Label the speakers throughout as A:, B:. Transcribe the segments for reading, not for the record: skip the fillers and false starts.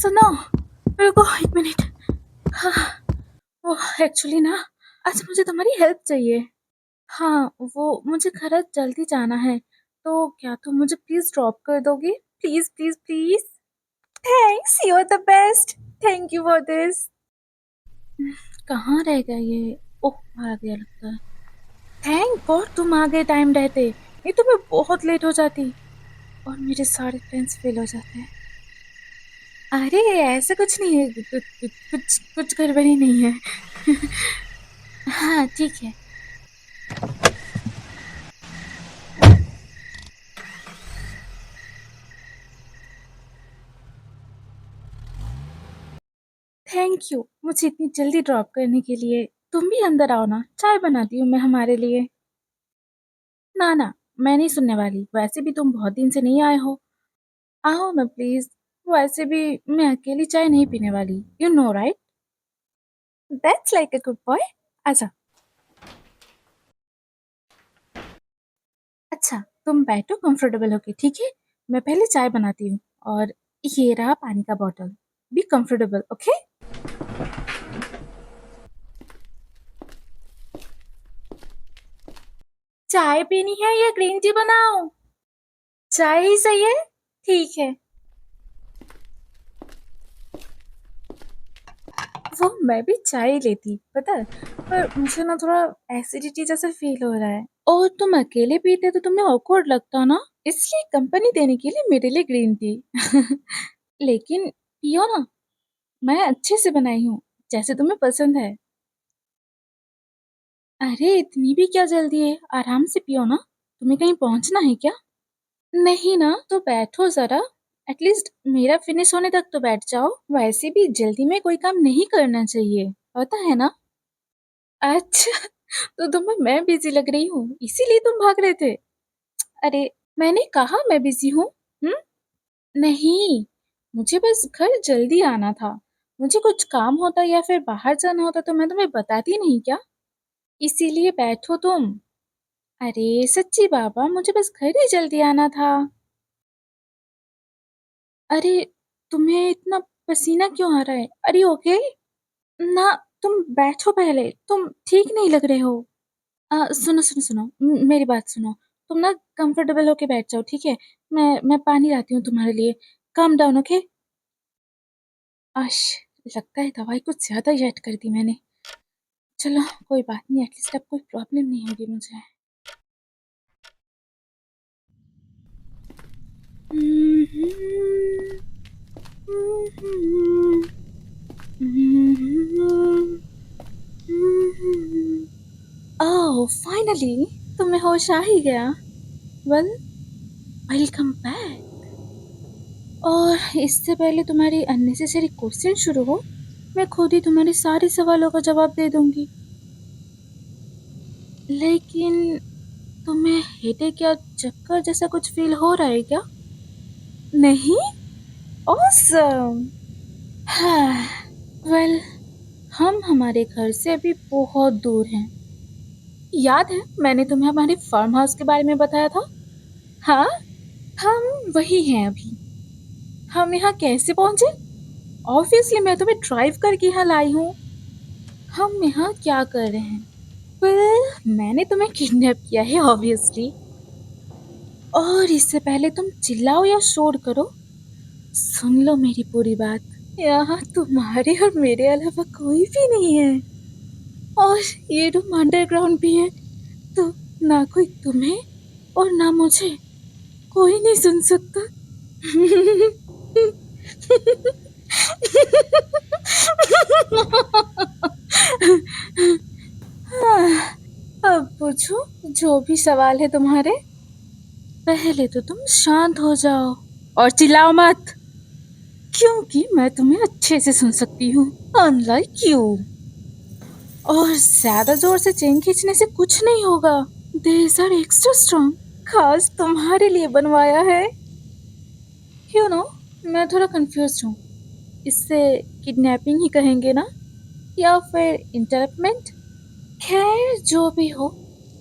A: सुनो, रुको 1 मिनट। हाँ, वो एक्चुअली ना आज मुझे तुम्हारी हेल्प चाहिए। हाँ, वो मुझे घर आज जल्दी जाना है, तो क्या तुम मुझे प्लीज़ ड्रॉप कर दोगे? Please, please, please. Thanks, you are the best. Thank you for this. कहाँ रह गया ये? ओह! आ गया लगता है। थैंक गॉड तुम आ गए टाइम रहते, नहीं तो मैं बहुत लेट हो जाती और मेरे सारे प्लान्स फेल हो जाते। अरे! ऐसा कुछ नहीं है, कुछ कुछ गड़बड़ी नहीं है। हाँ, ठीक है। थैंक यू मुझे इतनी जल्दी ड्रॉप करने के लिए। तुम भी अंदर आओ ना, चाय बनाती हूँ मैं हमारे लिए। ना, ना, मैं नहीं सुनने वाली, वैसे भी तुम बहुत दिन से नहीं आए हो। आओ ना प्लीज़, वैसे भी मैं अकेली चाय नहीं पीने वाली, you know right? That's like a good boy. आजा। अच्छा, तुम बैठो कंफर्टेबल होके, ठीक है? मैं पहले चाय बनाती हूँ और ये रहा पानी का बॉटल। Be comfortable, okay? चाय पीनी है या ग्रीन टी बनाऊँ? चाय ही सही है? ठीक है। वो मैं भी चाय ही लेती, पता है? पर मुझे ना थोड़ा एसिडिटी जैसा फ़ील हो रहा है। और तुम अकेले पीते तो तुम्हें ऑकवर्ड लगता ना, इसलिए कंपनी देने के लिए मेरे लिए ग्रीन टी। लेकिन पियो ना, मैं अच्छे से बनाई हूँ, जैसे तुम्हें पसंद है। अरे इतनी भी क्या जल्दी है, आराम से पियो ना। तुम्हें कहीं पहुँचना है क्या? नहीं ना, तो बैठो ज़रा। एटलीस्ट मेरा फिनिश होने तक तो बैठ जाओ। वैसे भी जल्दी में कोई काम नहीं करना चाहिए, पता है ना? अच्छा, तो तुम्हें मैं बिज़ी लग रही हूँ, इसीलिए तुम भाग रहे थे? अरे, मैंने कहा मैं बिज़ी हूँ, हुँ? नहीं, मुझे बस घर जल्दी आना था। मुझे कुछ काम होता या फिर बाहर जाना होता तो मैं तुम्हें बताती नहीं क्या? इसीलिए बैठो तुम। अरे, सच्ची बाबा मुझे बस घर ही जल्दी आना था। अरे, तुम्हें इतना पसीना क्यों आ रहा है? Are you okay? ना, तुम बैठो पहले, तुम ठीक नहीं लग रहे हो। सुनो, मेरी बात सुनो। तुम ना कंफर्टेबल होके बैठ जाओ, ठीक है? मैं पानी लाती हूँ तुम्हारे लिए। Calm down, okay? आश! लगता है दवाई कुछ ज़्यादा ही ऐड कर दी मैंने। चलो, कोई बात नहीं, एटलीस्ट अब कोई प्रॉब्लम नहीं होगी मुझे। ओह! फाइनली तुम्हें होश आ ही गया। Well, welcome back. और इससे पहले तुम्हारी अननेसेसरी क्वेश्चन शुरू हो, मैं खुद ही तुम्हारे सारे सवालों का जवाब दे दूँगी। लेकिन तुम्हें हेडेक या चक्कर जैसा कुछ फ़ील हो रहा है क्या? नहीं? ऑसम! हाँ, वेल हम हमारे घर से अभी बहुत दूर हैं। याद है मैंने तुम्हें हमारे फार्म हाउस के बारे में बताया था? हाँ, हम वही हैं अभी। हम यहाँ कैसे पहुँचे? ऑब्वियसली मैं तुम्हें ड्राइव करके यहाँ लाई हूँ। हम यहाँ क्या कर रहे हैं? मैंने तुम्हें किडनैप किया है ऑब्वियसली। और इससे पहले तुम चिल्लाओ या शोर करो, सुन लो मेरी पूरी बात। यहाँ तुम्हारे और मेरे अलावा कोई भी नहीं है और ये रूम अंडरग्राउंड भी है, तो ना कोई तुम्हें और ना मुझे कोई नहीं सुन सकता। हाँ, अब पूछो जो भी सवाल है तुम्हारे। पहले तो तुम शांत हो जाओ और चिल्लाओ मत, क्योंकि मैं तुम्हें अच्छे से सुन सकती हूँ, अनलाइक यू। और ज्यादा जोर से चेन खींचने से कुछ नहीं होगा। These are extra strong, खास तुम्हारे लिए बनवाया है। यू नो मैं थोड़ा कंफ्यूज हूँ, इससे किडनैपिंग ही कहेंगे ना या फिर इंटरप्टमेंट? खैर जो भी हो,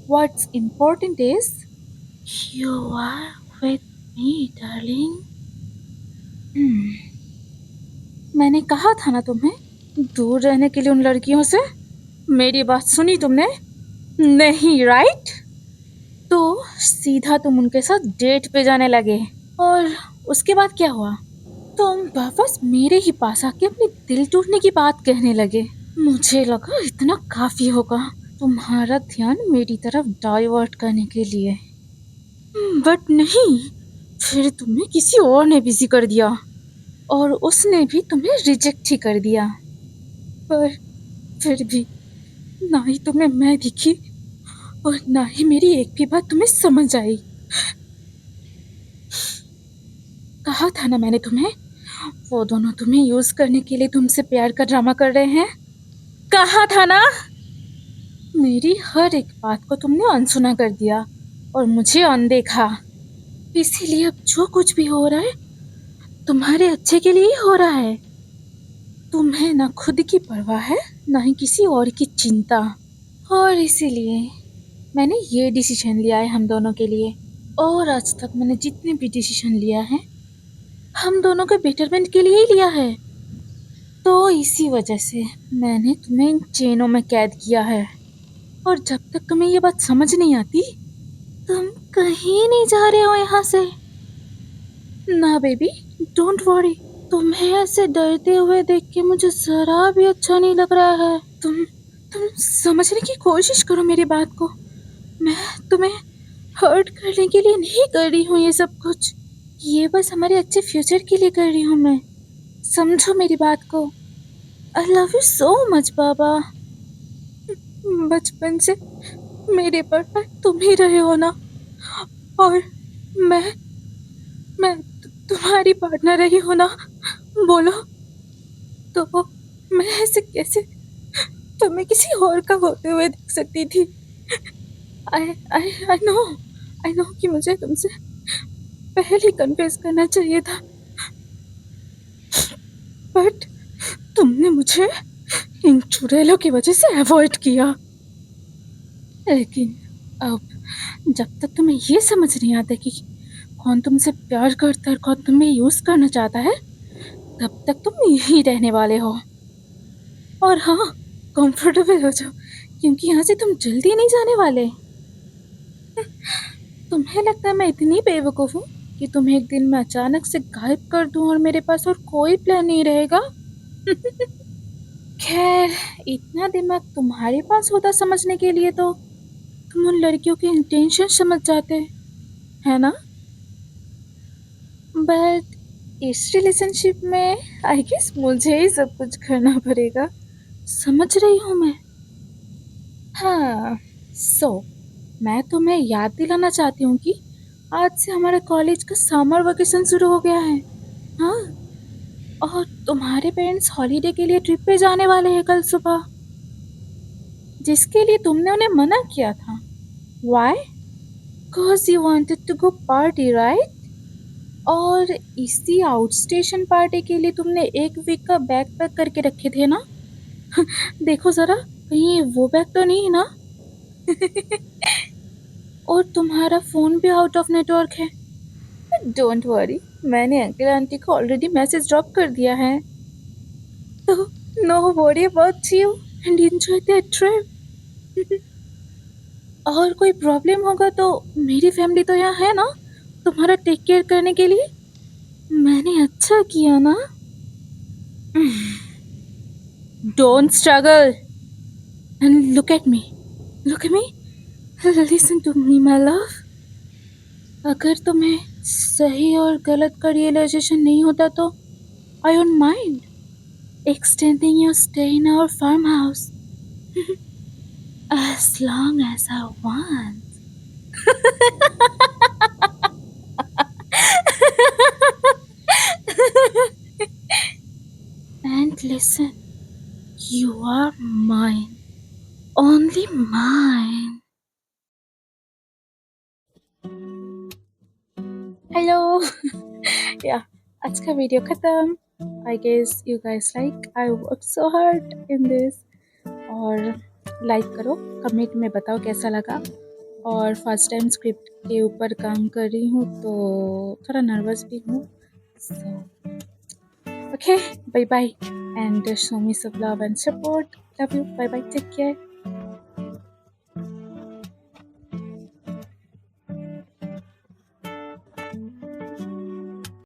A: what's important is you are with me darling. मैंने कहा था ना तुम्हें दूर रहने के लिए उन लड़कियों से। मेरी बात सुनी तुमने? नहीं, राइट? तो सीधा तुम उनके साथ डेट पे जाने लगे और उसके बाद क्या हुआ? तुम वापस मेरे ही पास आके अपनी दिल टूटने की बात कहने लगे। मुझे लगा इतना काफी होगा तुम्हारा ध्यान मेरी तरफ डाइवर्ट करने के लिए, बट नहीं, फिर तुम्हें किसी और ने बिजी कर दिया और उसने भी तुम्हें रिजेक्ट ही कर दिया। पर फिर भी ना ही तुम्हें मैं दिखी और ना ही मेरी एक भी बात तुम्हें समझ आई। कहा था ना मैंने तुम्हें, वो दोनों तुम्हें यूज करने के लिए तुमसे प्यार का ड्रामा कर रहे हैं। कहा था ना। मेरी हर एक बात को तुमने अनसुना कर दिया और मुझे अनदेखा। इसीलिए अब जो कुछ भी हो रहा है तुम्हारे अच्छे के लिए ही हो रहा है। तुम्हें ना खुद की परवाह है ना ही किसी और की चिंता, और इसीलिए मैंने ये डिसीजन लिया है हम दोनों के लिए। और आज तक मैंने जितने भी डिसीजन लिया है हम दोनों के बेटरमेंट के लिए ही लिया है। तो इसी वजह से मैंने तुम्हें इन चेनों में कैद किया है। और जब तक तुम्हें ये बात समझ नहीं आती तुम कहीं नहीं जा रहे हो यहाँ से। ना बेबी, डोंट वरी। तुम्हें ऐसे डरते हुए देख के मुझे जरा भी अच्छा नहीं लग रहा है। तुम समझने की कोशिश करो मेरी बात को। मैं तुम्हें हर्ट करने के लिए नहीं कर रही हूँ ये सब कुछ। ये बस हमारे अच्छे फ्यूचर के लिए कर रही हूँ मैं। समझो मेरी बात को। I love you so much बाबा। बचपन से मेरे पार्टनर तुम ही रहे हो ना, और मैं तुम्हारी पार्टनर रही हो ना। बोलो तो मैं ऐसे कैसे तुम्हें किसी और का होते हुए देख सकती थी। आई आई आई नो कि मुझे तुमसे पहले कन्फेस करना चाहिए था, बट तुमने मुझे इन चुड़ैलों की वजह से अवॉइड किया। लेकिन अब जब तक तुम्हें ये समझ नहीं आता कि कौन तुमसे प्यार करता है और कौन तुम्हें यूज करना चाहता है, तब तक तुम यहीं रहने वाले हो। और हाँ, कंफर्टेबल हो जाओ क्योंकि यहाँ से तुम जल्दी नहीं जाने वाले। तुम्हें लगता है मैं इतनी बेवकूफ हूँ कि तुम्हें एक दिन मैं अचानक से गायब कर दूं और मेरे पास और कोई प्लान नहीं रहेगा? खैर, इतना दिमाग तुम्हारे पास होता समझने के लिए तो तुम उन लड़कियों के इंटेंशन समझ जाते, है ना? बट इस रिलेशनशिप में आई गेस मुझे ही सब कुछ करना पड़ेगा। समझ रही हूँ मैं। हाँ, मैं तुम्हें याद दिलाना चाहती हूँ कि आज से हमारे कॉलेज का समर वेकेशन शुरू हो गया है। हाँ, और तुम्हारे पेरेंट्स हॉलीडे के लिए ट्रिप पे जाने वाले हैं कल सुबह, जिसके लिए तुमने उन्हें मना किया था। Why? Cause you wanted to go party, right? और इसी आउट स्टेशन पार्टी के लिए तुमने एक वीक का बैग पैक करके रखे थे ना? देखो जरा, कहीं वो बैग तो नहीं ना? और तुम्हारा फोन भी आउट ऑफ नेटवर्क है। डोंट वरी, मैंने अंकल आंटी को ऑलरेडी मैसेज ड्रॉप कर दिया है। तो no worry about you and enjoy that trip. और कोई प्रॉब्लम होगा तो मेरी फैमिली तो यहाँ है ना तुम्हारा टेक केयर करने के लिए। मैंने अच्छा किया ना? Don't struggle and look at me, look at me, listen to me my love. अगर तुम्हें सही और गलत का रियलाइजेशन नहीं होता तो I don't mind extending your stay in our farmhouse as long as I want. And listen, you are mine, only mine. Hello. या आज का वीडियो खत्म। I guess you guys like I work so hard in this. और like करो, comment में बताओ कैसा लगा। और फर्स्ट टाइम स्क्रिप्ट के ऊपर काम कर रही हूँ तो थोड़ा नर्वस भी हूँ। So okay. Okay, bye bye. And show me some love and support. Love you. Bye bye. Take care.